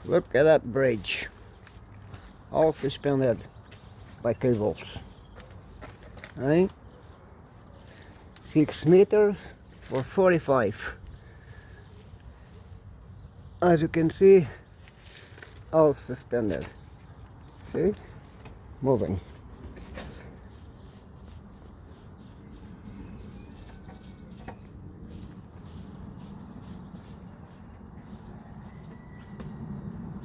Look at that bridge, all suspended by cables, right? 6 meters for 45. As you can see, all suspended. See? Moving.